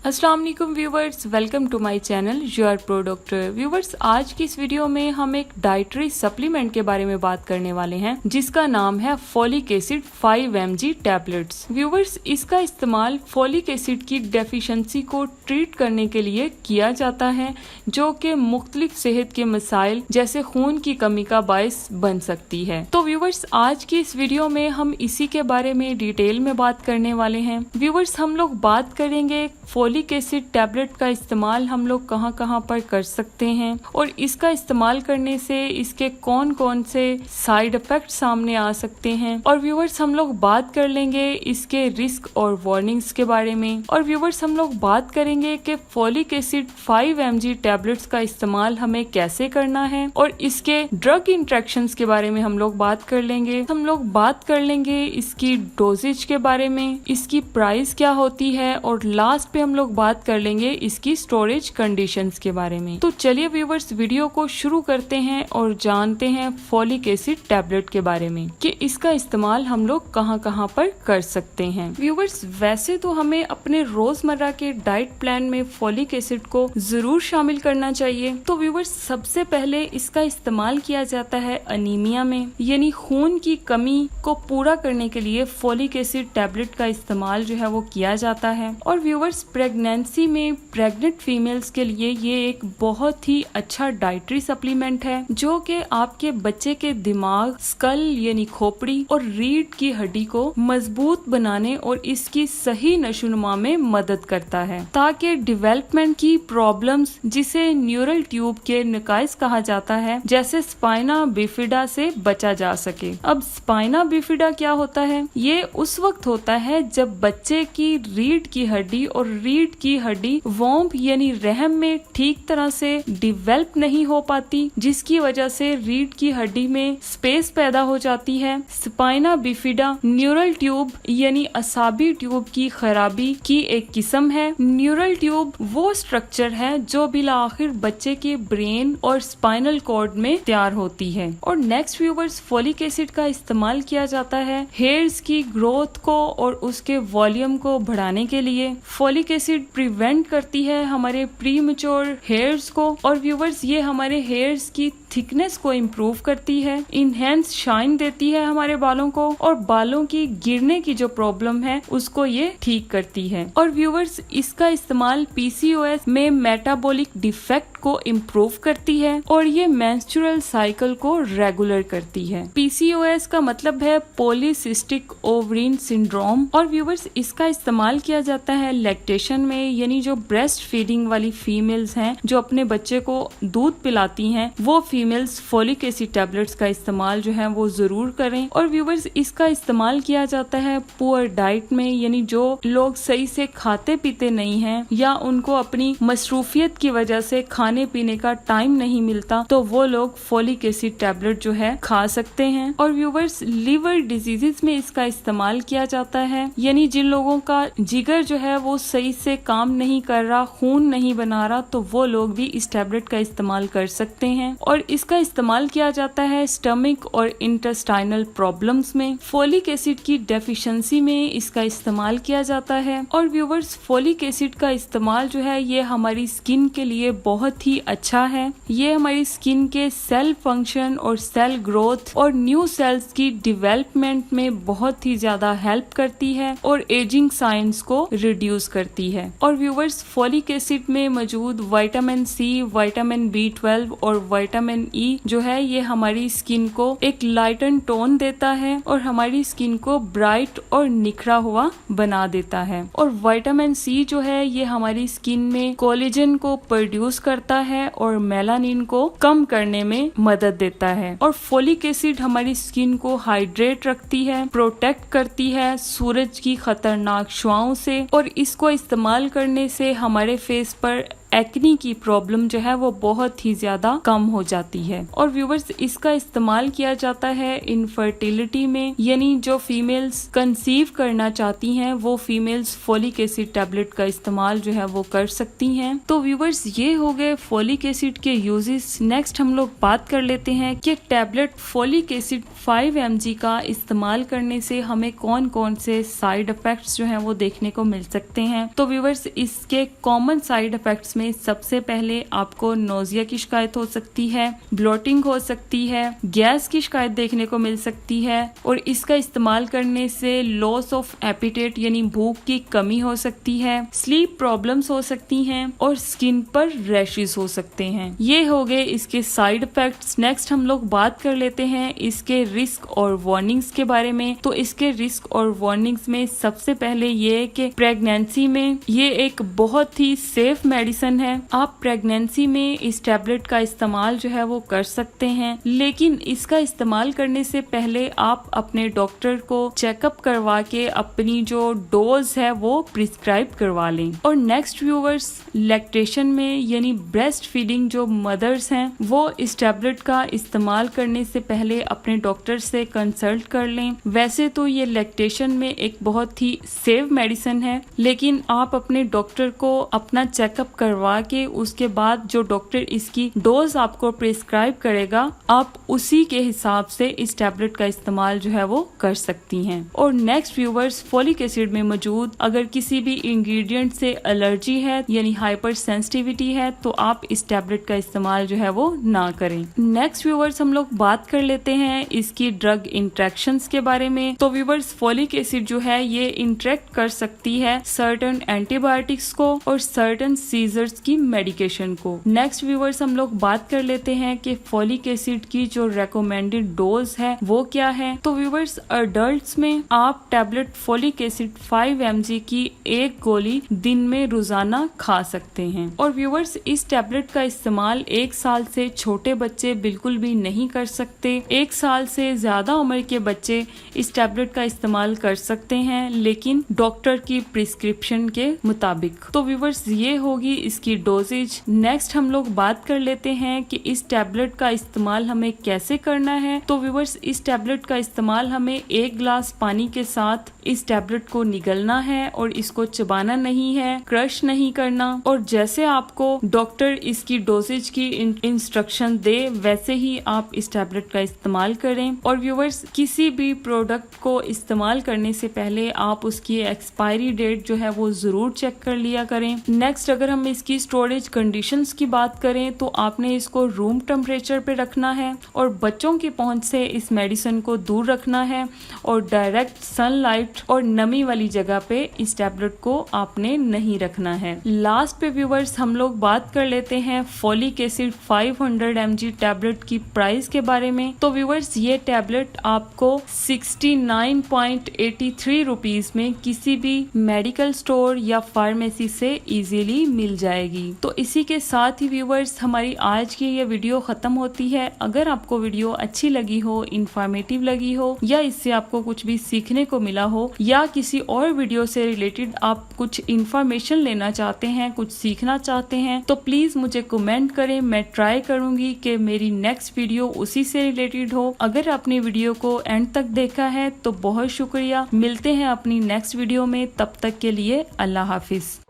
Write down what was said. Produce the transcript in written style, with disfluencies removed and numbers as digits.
अस्सलाम वालेकुम viewers, welcome to my channel your pro doctor. Viewers, आज की इस वीडियो में हम एक डाइटरी सप्लीमेंट के बारे में बात करने वाले हैं जिसका नाम है folic acid 5 mg tablets. Viewers, इसका इस्तेमाल फोलिक एसिड की डेफिशिएंसी को ट्रीट करने के लिए किया जाता है जो कि मुख्तलिफ सेहत के मसाइल जैसे खून की कमी का बायस बन सकती है। तो व्यूवर्स, आज की इस वीडियो में हम इसी के बारे में डिटेल में बात करने वाले हैं। व्यूवर्स, हम लोग बात करेंगे फोलिक एसिड टैबलेट का इस्तेमाल हम लोग कहां कहां पर कर सकते हैं और इसका इस्तेमाल करने से इसके कौन कौन से साइड इफेक्ट सामने आ सकते हैं। और व्यूवर्स, हम लोग बात कर लेंगे इसके रिस्क और वार्निंग्स के बारे में। और व्यूवर्स, हम लोग बात करेंगे कि फोलिक एसिड 5 mg टैबलेट्स का इस्तेमाल हमें कैसे करना है और इसके ड्रग इंट्रैक्शंस के बारे में हम लोग बात कर लेंगे। हम लोग बात कर लेंगे इसकी डोजेज के बारे में, इसकी प्राइस क्या होती है और लास्ट पे हम लोग बात कर लेंगे इसकी स्टोरेज कंडीशंस के बारे में। तो चलिए व्यूवर्स, वीडियो को शुरू करते हैं और जानते हैं फोलिक एसिड टैबलेट के बारे में कि इसका इस्तेमाल हम लोग कहां कहां पर कर सकते हैं। व्यूवर्स, वैसे तो हमें अपने रोजमर्रा के डाइट प्लान में फोलिक एसिड को जरूर शामिल करना चाहिए। तो व्यूवर्स, सबसे पहले इसका इस्तेमाल किया जाता है अनीमिया में, यानी खून की कमी को पूरा करने के लिए फोलिक एसिड टैबलेट का इस्तेमाल जो है वो किया जाता है। और व्यूवर्स, प्रेगनेंसी में प्रेग्नेंट फीमेल्स के लिए ये एक बहुत ही अच्छा डाइटरी सप्लीमेंट है जो कि आपके बच्चे के दिमाग, स्कल यानी खोपड़ी और रीढ़ की हड्डी को मजबूत बनाने और इसकी सही नशोनुमा में मदद करता है ताकि डेवलपमेंट की प्रॉब्लम्स, जिसे न्यूरल ट्यूब के नकाइस कहा जाता है, जैसे स्पाइना बिफिडा से बचा जा सके। अब स्पाइना बिफिडा क्या होता है? ये उस वक्त होता है जब बच्चे की रीढ़ की हड्डी और रीढ़ की हड्डी वोम्ब यानी रहम में ठीक तरह से डेवलप नहीं हो पाती, जिसकी वजह से रीढ़ की हड्डी में स्पेस पैदा हो जाती है। स्पाइना बिफिडा न्यूरल ट्यूब यानी असाबी ट्यूब की खराबी की एक किस्म है। न्यूरल ट्यूब वो स्ट्रक्चर है जो बिला आखिर बच्चे के ब्रेन और स्पाइनल कॉर्ड में तैयार होती है। और नेक्स्ट व्यूवर्स, फोलिक एसिड का इस्तेमाल किया जाता है हेयर्स की ग्रोथ को और उसके वॉल्यूम को बढ़ाने के लिए। फोलिक एसिड प्रिवेंट करती है हमारे प्रीमेच्योर हेयर्स को। और व्यूवर्स, ये हमारे हेयर्स की थिकनेस को इम्प्रूव करती है, इनहेंस शाइन देती है हमारे बालों को और बालों की गिरने की जो प्रॉब्लम है उसको ये ठीक करती है। और व्यूवर्स, इसका इस्तेमाल पीसीओएस में मेटाबॉलिक डिफेक्ट को इम्प्रूव करती है और ये मेंस्ट्रुअल साइकिल को रेगुलर करती है। पीसीओएस का मतलब है पॉलीसिस्टिक ओवरीन सिंड्रोम। और व्यूवर्स, इसका इस्तेमाल किया जाता है लैक्टेशन में, यानी जो ब्रेस्ट फीडिंग वाली फीमेल्स हैं जो अपने बच्चे को दूध पिलाती हैं, वो फीमेल्स फोलिक एसिड टैबलेट्स का इस्तेमाल जो है वो जरूर करें। और व्यूवर्स, इसका इस्तेमाल किया जाता है पुअर डाइट में, यानी जो लोग सही से खाते पीते नहीं हैं या उनको अपनी मसरूफियत की वजह से खाने पीने का टाइम नहीं मिलता, तो वो लोग फोलिक एसिड टैबलेट जो है खा सकते हैं। और व्यूवर्स, लीवर डिजीजेस में इसका इस्तेमाल किया जाता है, यानी जिन लोगों का जिगर जो है वो सही से काम नहीं कर रहा, खून नहीं बना रहा, तो वो लोग भी इस टैबलेट का इस्तेमाल कर सकते हैं। और इसका इस्तेमाल किया जाता है स्टमक और इंटेस्टाइनल प्रॉब्लम्स में। फोलिक एसिड की डेफिशिएंसी में इसका इस्तेमाल किया जाता है। और व्यूवर्स, फोलिक एसिड का इस्तेमाल जो है ये हमारी स्किन के लिए बहुत ही अच्छा है। ये हमारी स्किन के सेल फंक्शन और सेल ग्रोथ और न्यू सेल्स की डेवलपमेंट में बहुत ही ज्यादा हेल्प करती है और एजिंग साइंस को रिड्यूस करती है। और व्यूवर्स, फोलिक एसिड में मौजूद विटामिन सी, विटामिन B12 और विटामिन ई जो है ये हमारी स्किन को एक लाइटन टोन देता है और हमारी स्किन को ब्राइट और निखरा हुआ बना देता है। और विटामिन सी जो है ये हमारी स्किन में कोलेजन को प्रोड्यूस करता है और मेलानिन को कम करने में मदद देता है। और फोलिक एसिड हमारी स्किन को हाइड्रेट रखती है, प्रोटेक्ट करती है सूरज की खतरनाक शुआओं से। और इसको इस्तेमाल करने से हमारे फेस पर एक्नी की प्रॉब्लम जो है वो बहुत ही ज्यादा कम हो जाती है। और व्यूवर्स, इसका इस्तेमाल किया जाता है इनफर्टिलिटी में, यानी जो फीमेल्स कंसीव करना चाहती हैं वो फीमेल्स फोलिक एसिड टैबलेट का इस्तेमाल जो है वो कर सकती हैं। तो व्यूवर्स, ये हो गए फोलिक एसिड के यूजेस। नेक्स्ट हम लोग बात कर लेते हैं कि टैबलेट फोलिक एसिड 5 mg का इस्तेमाल करने से हमें कौन कौन से साइड इफेक्ट्स जो हैं वो देखने को मिल सकते हैं। तो व्यूवर्स, इसके कॉमन साइड इफेक्ट्स में सबसे पहले आपको नोजिया की शिकायत हो सकती है, ब्लोटिंग हो सकती है, गैस की शिकायत देखने को मिल सकती है, और इसका इस्तेमाल करने से लॉस ऑफ एपिटेट यानी भूख की कमी हो सकती है, स्लीप प्रॉब्लम्स हो सकती हैं, और स्किन पर रैशेस हो सकते हैं। ये हो गए इसके साइड इफेक्ट्स। नेक्स्ट हम लोग बात कर लेते हैं इसके रिस्क और वार्निंग्स के बारे में। तो इसके रिस्क और वार्निंग्स में सबसे पहले ये कि प्रेगनेंसी में ये एक बहुत ही सेफ मेडिसिन है। आप प्रेगनेंसी में इस टैबलेट का इस्तेमाल जो है वो कर सकते हैं, लेकिन इसका इस्तेमाल करने से पहले आप अपने डॉक्टर को चेकअप करवा के अपनी जो डोज है वो प्रिस्क्राइब करवा लें। और नेक्स्ट व्यूवर्स, लैक्टेशन में यानी ब्रेस्ट फीडिंग जो मदर्स हैं वो इस टैबलेट का इस्तेमाल करने से पहले अपने डॉक्टर से कंसल्ट कर लें। वैसे तो ये लैक्टेशन में एक बहुत ही सेफ मेडिसिन है, लेकिन आप अपने डॉक्टर को अपना चेकअप करवा के उसके बाद जो डॉक्टर इसकी डोज आपको प्रिस्क्राइब करेगा आप उसी के हिसाब से इस टैबलेट का इस्तेमाल जो है वो कर सकती हैं। और नेक्स्ट व्यूवर्स, फोलिक एसिड में मौजूद अगर किसी भी इंग्रेडिएंट से एलर्जी है यानी हाइपर सेंसिटिविटी है तो आप इस टैबलेट का इस्तेमाल जो है वो ना करें। नेक्स्ट व्यूवर्स, हम लोग बात कर लेते हैं इसकी ड्रग इंटरेक्शंस के बारे में। तो व्यूवर्स, फोलिक एसिड जो है ये इंटरेक्ट कर सकती है सर्टेन एंटीबायोटिक्स को और सर्टेन सीजर्स की मेडिकेशन को। नेक्स्ट व्यूवर्स, हम लोग बात कर लेते हैं कि फोलिक एसिड की जो रेकमेंडेड डोज है वो क्या है। तो व्यूवर्स, अडल्ट्स में आप टैबलेट फोलिक एसिड 5 mg की एक गोली दिन में रोजाना खा सकते हैं। और व्यूवर्स, इस टैबलेट का इस्तेमाल 1 साल से छोटे बच्चे बिल्कुल भी नहीं कर सकते। 1 साल से ज्यादा उम्र के बच्चे इस टैबलेट का इस्तेमाल कर सकते हैं, लेकिन डॉक्टर की प्रिस्क्रिप्शन के मुताबिक। तो व्यूवर्स, ये होगी इसकी डोजेज। नेक्स्ट हम लोग बात कर लेते हैं कि इस टैबलेट का इस्तेमाल हमें कैसे करना है। तो व्यूवर्स, इस टैबलेट का इस्तेमाल हमें 1 ग्लास पानी के साथ इस टैबलेट को निगलना है और इसको चबाना नहीं है, क्रश नहीं करना। और जैसे आपको डॉक्टर इसकी डोजेज की इंस्ट्रक्शन दे वैसे ही आप इस टैबलेट का इस्तेमाल करें। और व्यूवर्स, किसी भी प्रोडक्ट को इस्तेमाल करने से पहले आप उसकी एक्सपायरी डेट जो है वो जरूर चेक कर लिया करें। नेक्स्ट, अगर हम इसकी स्टोरेज कंडीशंस की बात करें तो आपने इसको रूम टेम्परेचर पे रखना है और बच्चों की पहुंच से इस मेडिसिन को दूर रखना है और डायरेक्ट सनलाइट और नमी वाली जगह पे इस टैबलेट को आपने नहीं रखना है। लास्ट पे व्यूवर्स, हम लोग बात कर लेते हैं फोलिक एसिड 500 mg टैबलेट की प्राइस के बारे में। तो व्यूवर्स, ये टैबलेट आपको 69.83 रुपीज में किसी भी मेडिकल स्टोर या फार्मेसी से इजीली मिल जाएगी। तो इसी के साथ ही व्यूवर्स, हमारी आज की ये वीडियो खत्म होती है। अगर आपको वीडियो अच्छी लगी हो, इंफॉर्मेटिव लगी हो या इससे आपको कुछ भी सीखने को मिला हो या किसी और वीडियो से रिलेटेड आप कुछ इंफॉर्मेशन लेना चाहते हैं, कुछ सीखना चाहते हैं, तो प्लीज मुझे कमेंट करें। मैं ट्राई करूंगी कि मेरी नेक्स्ट वीडियो उसी से रिलेटेड हो। अगर आपने वीडियो को एंड तक देखा है तो बहुत शुक्रिया। मिलते हैं अपनी नेक्स्ट वीडियो में, तब तक के लिए अल्लाह हाफिज।